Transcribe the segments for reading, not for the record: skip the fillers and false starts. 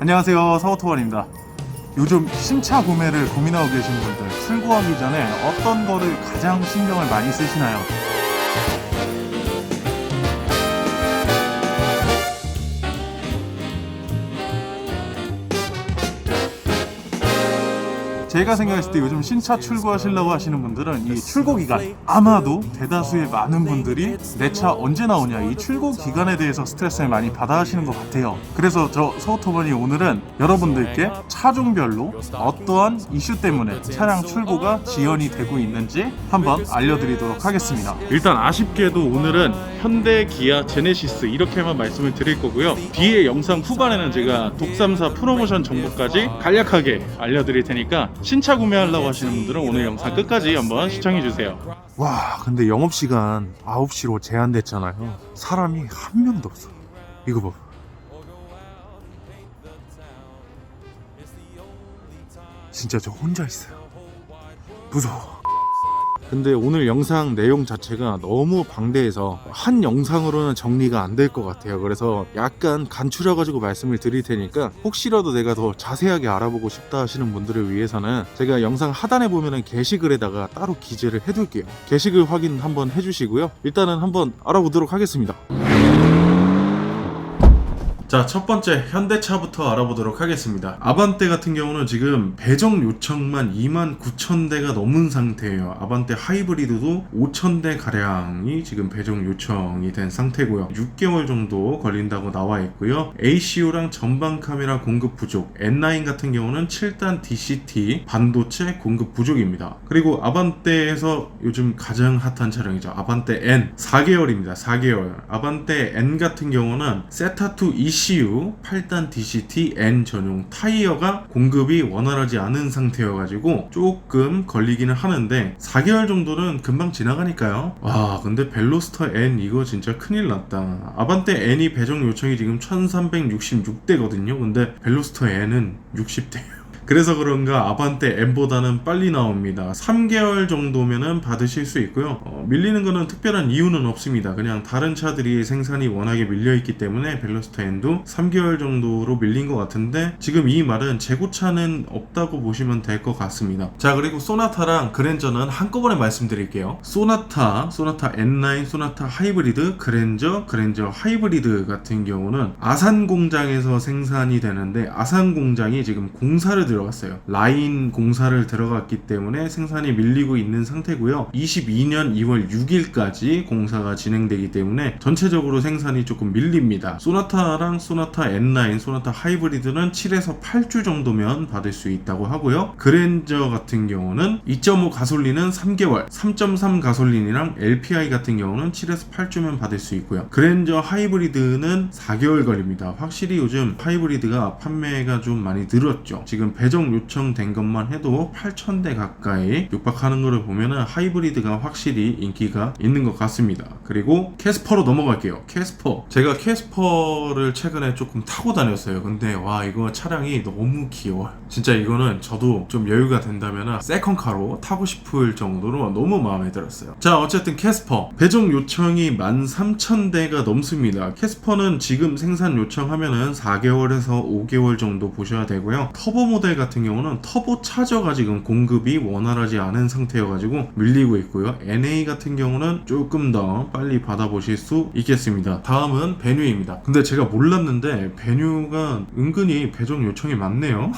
안녕하세요, 사오토원입니다. 요즘 신차 구매를 고민하고 계신 분들, 출고하기 전에 어떤 거를 가장 신경을 많이 쓰시나요? 제가 생각했을 때 요즘 신차 출고하시려고 하시는 분들은 이 출고 기간, 아마도 대다수의 많은 분들이 내 차 언제 나오냐, 이 출고 기간에 대해서 스트레스를 많이 받아 하시는 것 같아요. 그래서 저 서우터번이 오늘은 여러분들께 차종별로 어떠한 이슈 때문에 차량 출고가 지연이 되고 있는지 한번 알려드리도록 하겠습니다. 일단 아쉽게도 오늘은 현대, 기아, 제네시스 이렇게만 말씀을 드릴 거고요. 뒤에 영상 후반에는 제가 독삼사 프로모션 정보까지 간략하게 알려드릴 테니까 신차 구매하려고 하시는 분들은 오늘 영상 끝까지 한번 시청해주세요. 와, 근데 영업시간 9시로 제한됐잖아요. 사람이 한 명도 없어. 이거 봐. 진짜 저 혼자 있어요. 무서워. 근데 오늘 영상 내용 자체가 너무 방대해서 한 영상으로는 정리가 안 될 것 같아요. 그래서 약간 간추려가지고 말씀을 드릴 테니까 혹시라도 내가 더 자세하게 알아보고 싶다 하시는 분들을 위해서는 제가 영상 하단에 보면은 게시글에다가 따로 기재를 해둘게요. 게시글 확인 한번 해주시고요. 일단은 한번 알아보도록 하겠습니다. 자, 첫 번째 현대차부터 알아보도록 하겠습니다. 아반떼 같은 경우는 지금 배정 요청만 29,000대가 넘은 상태예요. 아반떼 하이브리드도 5,000대 가량이 지금 배정 요청이 된 상태고요. 6개월 정도 걸린다고 나와 있고요. ACU랑 전방 카메라 공급 부족, N9 같은 경우는 7단 DCT 반도체 공급 부족입니다. 그리고 아반떼에서 요즘 가장 핫한 차량이죠. 아반떼 N 4개월입니다. 4개월. 아반떼 N 같은 경우는 세타2 ECU 8단 DCT N 전용 타이어가 공급이 원활하지 않은 상태여가지고 조금 걸리기는 하는데 4개월 정도는 금방 지나가니까요. 와, 근데 벨로스터 N 이거 진짜 큰일 났다. 아반떼 N이 배정 요청이 지금 1366대거든요. 근데 벨로스터 N은 60대예요. 그래서 그런가 아반떼 N보다는 빨리 나옵니다. 3개월 정도면은 받으실 수 있고요. 밀리는 거는 특별한 이유는 없습니다. 그냥 다른 차들이 생산이 워낙에 밀려있기 때문에 벨로스터 N도 3개월 정도로 밀린 것 같은데 지금 이 말은 재고차는 없다고 보시면 될 것 같습니다. 자, 그리고 소나타랑 그랜저는 한꺼번에 말씀드릴게요. 소나타 N9, 소나타 하이브리드, 그랜저 하이브리드 같은 경우는 아산 공장에서 생산이 되는데 아산 공장이 지금 공사를 들어갔어요. 라인 공사를 들어갔기 때문에 생산이 밀리고 있는 상태고요. 22년 2월 6일까지 공사가 진행되기 때문에 전체적으로 생산이 조금 밀립니다. 소나타랑 소나타 N9, 소나타 하이브리드는 7에서 8주 정도면 받을 수 있다고 하고요. 그랜저 같은 경우는 2.5 가솔린은 3개월, 3.3 가솔린이랑 LPI 같은 경우는 7에서 8주면 받을 수 있고요. 그랜저 하이브리드는 4개월 걸립니다. 확실히 요즘 하이브리드가 판매가 좀 많이 늘었죠. 지금 배정 요청된 것만 해도 8,000대 가까이 육박하는 것을 보면은 하이브리드가 확실히 인기가 있는 것 같습니다. 그리고 캐스퍼로 넘어갈게요. 캐스퍼. 제가 캐스퍼를 최근에 조금 타고 다녔어요. 근데 와, 이거 차량이 너무 귀여워요. 진짜 이거는 저도 좀 여유가 된다면은 세컨카로 타고 싶을 정도로 너무 마음에 들었어요. 자, 어쨌든 캐스퍼. 배정 요청이 13,000대가 넘습니다. 캐스퍼는 지금 생산 요청하면은 4개월에서 5개월 정도 보셔야 되고요. 터보 모델 같은 경우는 터보 차저가 지금 공급이 원활하지 않은 상태여가지고 밀리고 있고요. NA 같은 경우는 조금 더 빨리 받아보실 수 있겠습니다. 다음은 베뉴입니다. 근데 제가 몰랐는데 베뉴가 은근히 배정 요청이 많네요.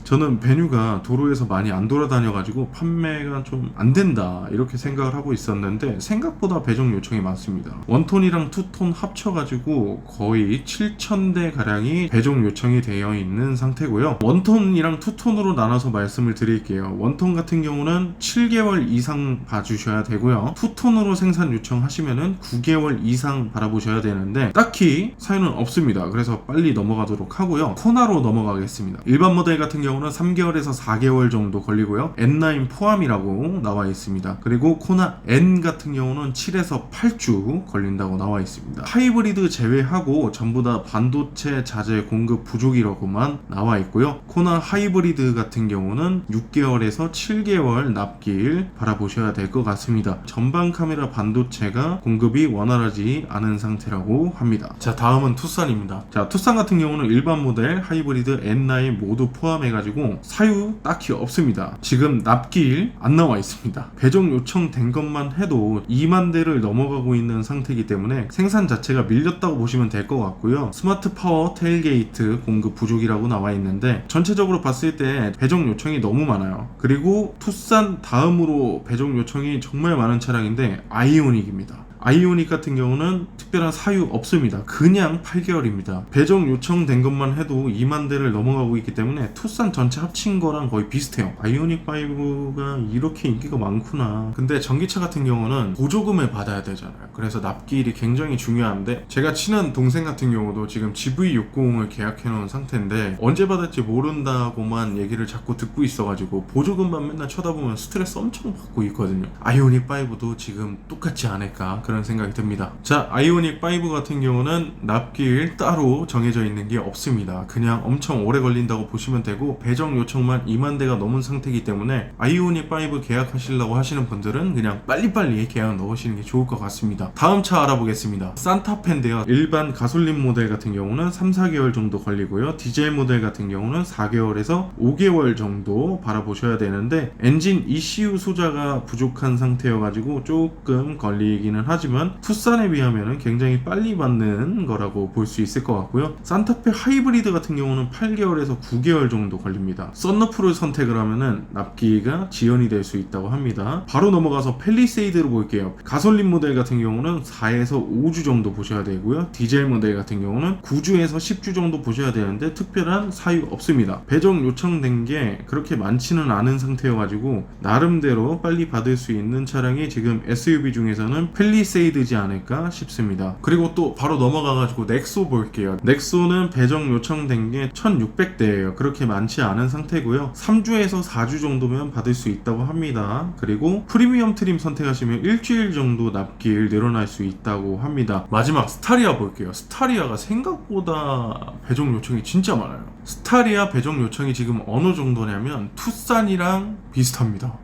저는 베뉴가 도로에서 많이 안 돌아다녀가지고 판매가 좀 안 된다 이렇게 생각을 하고 있었는데 생각보다 배정 요청이 많습니다. 원톤이랑 투톤 합쳐가지고 거의 7,000대 가량이 배정 요청이 되어 있는 상태고요. 원톤이랑 투톤으로 나눠서 말씀을 드릴게요. 원톤 같은 경우는 7개월 이상 봐주셔야 되고요. 투톤으로 생산 요청하시면은 9개월 이상 바라보셔야 되는데 딱히 사유는 없습니다. 그래서 빨리 넘어가도록 하고요. 코나로 넘어가겠습니다. 일반 모델 같은 경우는 경우는 3개월에서 4개월 정도 걸리고요. N9 포함이라고 나와 있습니다. 그리고 코나 N 같은 경우는 7에서 8주 걸린다고 나와 있습니다. 하이브리드 제외하고 전부 다 반도체 자재 공급 부족이라고만 나와 있고요. 코나 하이브리드 같은 경우는 6개월에서 7개월 납기일 바라보셔야 될 것 같습니다. 전방 카메라 반도체가 공급이 원활하지 않은 상태라고 합니다. 자, 다음은 투싼입니다. 자, 투싼 같은 경우는 일반 모델, 하이브리드, N9 모두 포함해가지고 사유 딱히 없습니다. 지금 납기일 안 나와 있습니다. 배정 요청된 것만 해도 2만 대를 넘어가고 있는 상태이기 때문에 생산 자체가 밀렸다고 보시면 될 것 같고요. 스마트 파워 테일게이트 공급 부족이라고 나와 있는데 전체적으로 봤을 때 배정 요청이 너무 많아요. 그리고 투싼 다음으로 배정 요청이 정말 많은 차량인데 아이오닉입니다. 아이오닉 같은 경우는 특별한 사유 없습니다. 그냥 8개월입니다. 배정 요청된 것만 해도 2만 대를 넘어가고 있기 때문에 투싼 전체 합친 거랑 거의 비슷해요. 아이오닉 5가 이렇게 인기가 많구나. 근데 전기차 같은 경우는 보조금을 받아야 되잖아요. 그래서 납기일이 굉장히 중요한데 제가 친한 동생 같은 경우도 지금 GV60을 계약해 놓은 상태인데 언제 받을지 모른다고만 얘기를 자꾸 듣고 있어가지고 보조금만 맨날 쳐다보면 스트레스 엄청 받고 있거든요. 아이오닉 5도 지금 똑같지 않을까 그런 생각이 듭니다. 자, 아이오닉 5 같은 경우는 납기일 따로 정해져 있는 게 없습니다. 그냥 엄청 오래 걸린다고 보시면 되고 배정 요청만 2만 대가 넘은 상태이기 때문에 아이오닉 5 계약하시려고 하시는 분들은 그냥 빨리빨리 계약 넣으시는 게 좋을 것 같습니다. 다음 차 알아보겠습니다. 산타페인데요. 일반 가솔린 모델 같은 경우는 3, 4개월 정도 걸리고요. 디젤 모델 같은 경우는 4개월에서 5개월 정도 바라보셔야 되는데 엔진 ECU 소자가 부족한 상태여가지고 조금 걸리기는 하지만 투싼에 비하면 굉장히 빨리 받는 거라고 볼 수 있을 것 같고요. 산타페 하이브리드 같은 경우는 8개월에서 9개월 정도 걸립니다. 썬루프를 선택을 하면은 납기가 지연이 될 수 있다고 합니다. 바로 넘어가서 팰리세이드로 볼게요. 가솔린 모델 같은 경우는 4에서 5주 정도 보셔야 되고요. 디젤 모델 같은 경우는 9주에서 10주 정도 보셔야 되는데 특별한 사유 없습니다. 배정 요청된 게 그렇게 많지는 않은 상태여가지고 나름대로 빨리 받을 수 있는 차량이 지금 SUV 중에서는 팰리세이드지 않을까 싶습니다. 그리고 또 바로 넘어가가지고 넥소 볼게요. 넥소는 배정 요청된 게 1600대예요. 그렇게 많지 않은 상태고요. 3주에서 4주 정도면 받을 수 있다고 합니다. 그리고 프리미엄 트림 선택하시면 일주일 정도 납기일 늘어날 수 있다고 합니다. 마지막 스타리아 볼게요. 스타리아가 생각보다 배정 요청이 진짜 많아요. 스타리아 배정 요청이 지금 어느 정도냐면 투싼이랑 비슷합니다.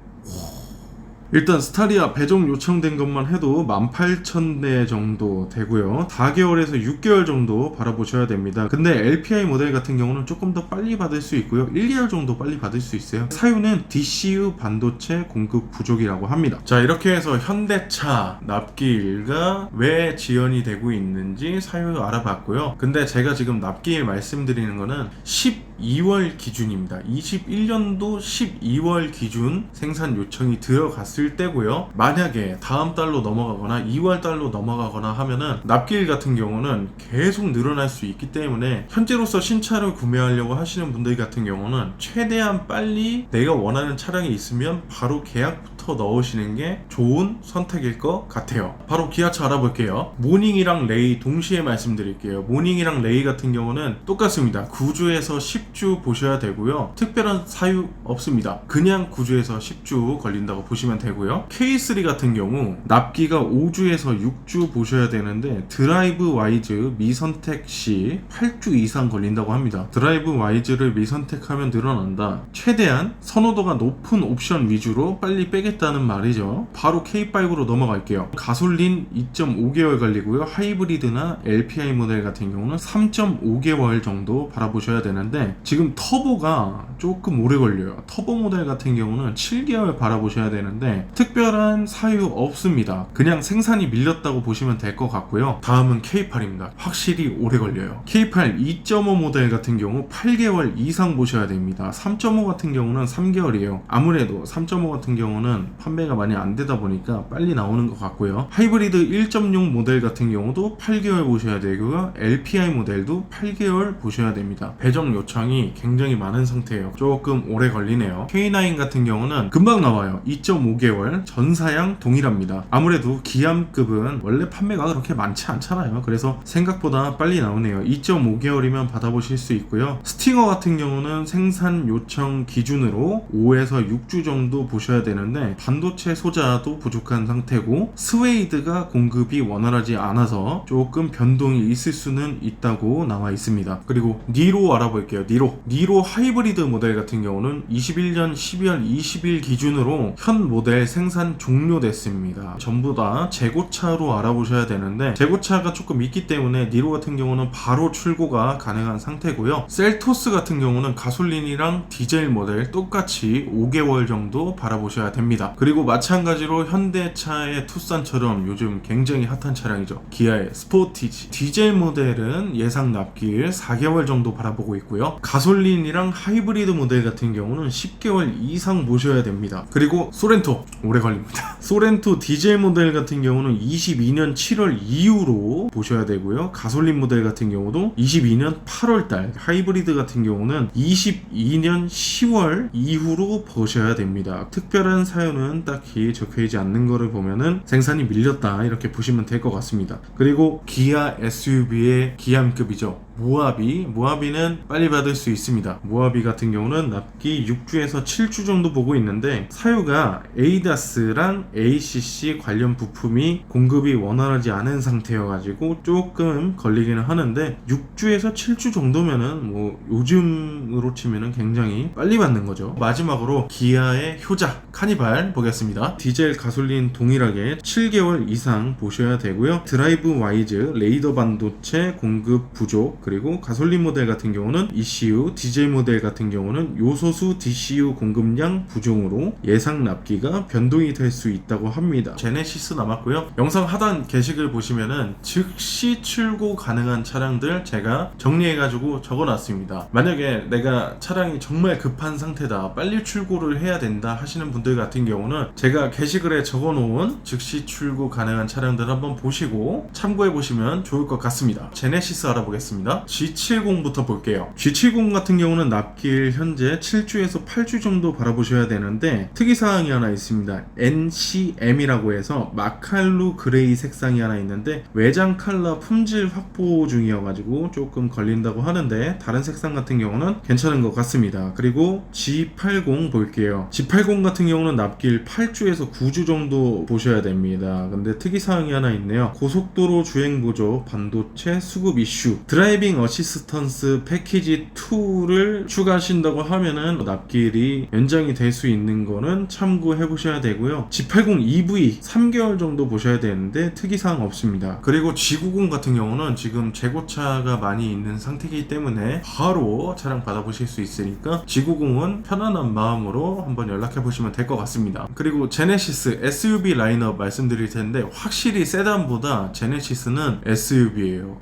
일단 스타리아 배정 요청된 것만 해도 18,000대 정도 되고요. 4개월에서 6개월 정도 바라보셔야 됩니다. 근데 LPI 모델 같은 경우는 조금 더 빨리 받을 수 있고요. 1, 2개월 정도 빨리 받을 수 있어요. 사유는 DCU 반도체 공급 부족이라고 합니다. 자, 이렇게 해서 현대차 납기일가 왜 지연이 되고 있는지 사유 알아봤고요. 근데 제가 지금 납기일 말씀드리는 거는 12월 기준입니다. 21년도 12월 기준 생산 요청이 들어갔을 때고요. 만약에 다음 달로 넘어가거나 2월 달로 넘어가거나 하면은 납기일 같은 경우는 계속 늘어날 수 있기 때문에 현재로서 신차를 구매하려고 하시는 분들 같은 경우는 최대한 빨리 내가 원하는 차량이 있으면 바로 계약부터 넣으시는 게 좋은 선택일 것 같아요. 바로 기아차 알아볼게요. 모닝이랑 레이 동시에 말씀드릴게요. 모닝이랑 레이 같은 경우는 똑같습니다. 9주에서 10주 보셔야 되고요. 특별한 사유 없습니다. 그냥 9주에서 10주 걸린다고 보시면 되고요. K3 같은 경우 납기가 5주에서 6주 보셔야 되는데 드라이브 와이즈 미선택 시 8주 이상 걸린다고 합니다. 드라이브 와이즈를 미선택하면 늘어난다. 최대한 선호도가 높은 옵션 위주로 빨리 빼겠다는 말이죠. 바로 K5로 넘어갈게요. 가솔린 2.5개월 걸리고요. 하이브리드나 LPI 모델 같은 경우는 3.5개월 정도 바라보셔야 되는데 지금 터보가 조금 오래 걸려요. 터보 모델 같은 경우는 7개월 바라보셔야 되는데 특별한 사유 없습니다. 그냥 생산이 밀렸다고 보시면 될 것 같고요. 다음은 K8입니다. 확실히 오래 걸려요. K8 2.5 모델 같은 경우 8개월 이상 보셔야 됩니다. 3.5 같은 경우는 3개월이에요. 아무래도 3.5 같은 경우는 판매가 많이 안 되다 보니까 빨리 나오는 것 같고요. 하이브리드 1.0 모델 같은 경우도 8개월 보셔야 되고요. LPI 모델도 8개월 보셔야 됩니다. 배정 요청이 굉장히 많은 상태예요. 조금 오래 걸리네요. K9 같은 경우는 금방 나와요. 2.5개월 전사양 동일합니다. 아무래도 기암급은 원래 판매가 그렇게 많지 않잖아요. 그래서 생각보다 빨리 나오네요. 2.5개월이면 받아보실 수 있고요. 스팅어 같은 경우는 생산 요청 기준으로 5에서 6주 정도 보셔야 되는데 반도체 소자도 부족한 상태고 스웨이드가 공급이 원활하지 않아서 조금 변동이 있을 수는 있다고 나와 있습니다. 그리고 니로 알아볼게요. 니로 하이브리드 모델 같은 경우는 21년 12월 20일 기준으로 현 모델 생산 종료됐습니다. 전부 다 재고차로 알아보셔야 되는데 재고차가 조금 있기 때문에 니로 같은 경우는 바로 출고가 가능한 상태고요. 셀토스 같은 경우는 가솔린이랑 디젤 모델 똑같이 5개월 정도 바라보셔야 됩니다. 그리고 마찬가지로 현대차의 투싼처럼 요즘 굉장히 핫한 차량이죠. 기아의 스포티지 디젤 모델은 예상 납기일 4개월 정도 바라보고 있고요. 가솔린이랑 하이브리드 모델 같은 경우는 10개월 이상 보셔야 됩니다. 그리고 소렌토 오래 걸립니다. 소렌토 디젤 모델 같은 경우는 22년 7월 이후로 보셔야 되고요. 가솔린 모델 같은 경우도 22년 8월달, 하이브리드 같은 경우는 22년 10월 이후로 보셔야 됩니다. 특별한 사연은 딱히 적혀있지 않는 거를 보면은 생산이 밀렸다 이렇게 보시면 될 것 같습니다. 그리고 기아 SUV의 기암급이죠. 모하비는 빨리 받을 수 있습니다. 모하비 같은 경우는 납기 6주에서 7주 정도 보고 있는데 사유가 ADAS랑 ACC 관련 부품이 공급이 원활하지 않은 상태여가지고 조금 걸리기는 하는데 6주에서 7주 정도면은 뭐 요즘으로 치면은 굉장히 빨리 받는 거죠. 마지막으로 기아의 효자 카니발 보겠습니다. 디젤 가솔린 동일하게 7개월 이상 보셔야 되고요. 드라이브 와이즈 레이더 반도체 공급 부족, 그리고 가솔린 모델 같은 경우는 ECU, 디젤 모델 같은 경우는 요소수 DCU 공급량 부족으로 예상 납기가 변동이 될 수 있다고 합니다. 제네시스 남았고요. 영상 하단 게시글 보시면은 즉시 출고 가능한 차량들 제가 정리해가지고 적어놨습니다. 만약에 내가 차량이 정말 급한 상태다, 빨리 출고를 해야 된다 하시는 분들 같은 경우는 제가 게시글에 적어놓은 즉시 출고 가능한 차량들 한번 보시고 참고해보시면 좋을 것 같습니다. 제네시스 알아보겠습니다. G70부터 볼게요. G70 같은 경우는 납기일 현재 7주에서 8주 정도 바라보셔야 되는데 특이사항이 하나 있습니다. NCM이라고 해서 마칼루 그레이 색상이 하나 있는데 외장 컬러 품질 확보 중이어가지고 조금 걸린다고 하는데 다른 색상 같은 경우는 괜찮은 것 같습니다. 그리고 G80 볼게요. G80 같은 경우는 납기일 8주에서 9주 정도 보셔야 됩니다. 근데 특이사항이 하나 있네요. 고속도로 주행보조 반도체 수급 이슈 드라이빙 어시스턴스 패키지 2를 추가하신다고 하면은 납기일이 연장이 될 수 있는 거는 참고해 보셔야 되고요. G80 EV 3개월 정도 보셔야 되는데 특이사항 없습니다. 그리고 G90 같은 경우는 지금 재고차가 많이 있는 상태이기 때문에 바로 차량 받아보실 수 있으니까 G90은 편안한 마음으로 한번 연락해 보시면 될 것 같습니다. 그리고 제네시스 SUV 라인업 말씀드릴 텐데 확실히 세단보다 제네시스는 SUV예요.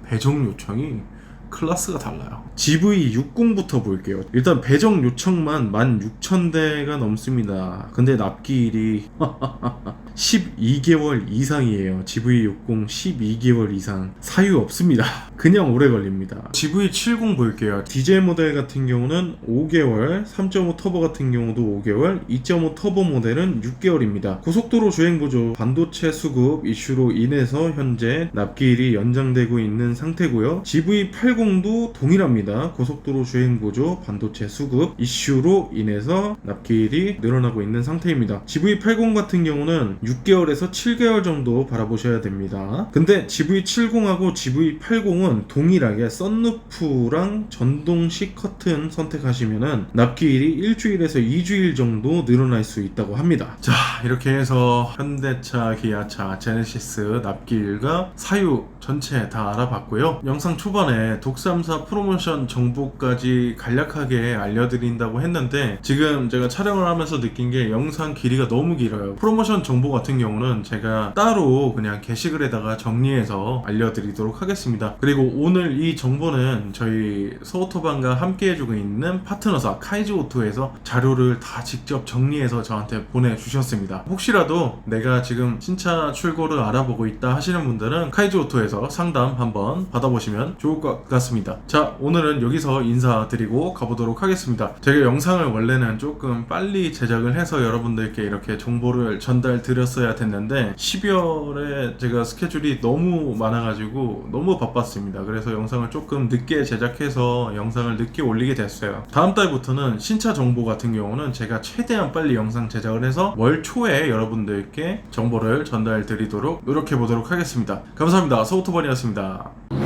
배정 요청이 클래스가 달라요. GV60부터 볼게요. 일단 배정 요청만 16,000대가 넘습니다. 근데 납기일이 12개월 이상이에요. GV60 12개월 이상. 사유 없습니다. 그냥 오래 걸립니다. GV70 볼게요. 디젤 모델 같은 경우는 5개월, 3.5 터보 같은 경우도 5개월, 2.5 터보 모델은 6개월입니다. 고속도로 주행보조 반도체 수급 이슈로 인해서 현재 납기일이 연장되고 있는 상태고요. GV80도 동일합니다. 고속도로 주행보조 반도체 수급 이슈로 인해서 납기일이 늘어나고 있는 상태입니다. GV80 같은 경우는 6개월에서 7개월 정도 바라보셔야 됩니다. 근데 GV70하고 GV80은 동일하게 썬루프랑 전동식 커튼 선택하시면은 납기일이 일주일에서 2주일 정도 늘어날 수 있다고 합니다. 자, 이렇게 해서 현대차, 기아차, 제네시스 납기일과 사유 전체 다 알아봤고요. 영상 초반에 독삼사 프로모션 정보까지 간략하게 알려드린다고 했는데 지금 제가 촬영을 하면서 느낀 게 영상 길이가 너무 길어요. 프로모션 정보가 같은 경우는 제가 따로 그냥 게시글에다가 정리해서 알려드리도록 하겠습니다. 그리고 오늘 이 정보는 저희 서오토반과 함께 해주고 있는 파트너사 카이즈오토에서 자료를 다 직접 정리해서 저한테 보내주셨습니다. 혹시라도 내가 지금 신차 출고를 알아보고 있다 하시는 분들은 카이즈오토에서 상담 한번 받아보시면 좋을 것 같습니다. 자, 오늘은 여기서 인사드리고 가보도록 하겠습니다. 제가 영상을 원래는 조금 빨리 제작을 해서 여러분들께 이렇게 정보를 전달 드렸어야 됐는데 12월에 제가 스케줄이 너무 많아가지고 너무 바빴습니다. 그래서 영상을 조금 늦게 제작해서 영상을 늦게 올리게 됐어요. 다음 달부터는 신차 정보 같은 경우는 제가 최대한 빨리 영상 제작을 해서 월 초에 여러분들께 정보를 전달 드리도록 노력해 보도록 하겠습니다. 감사합니다. 서우토번이었습니다.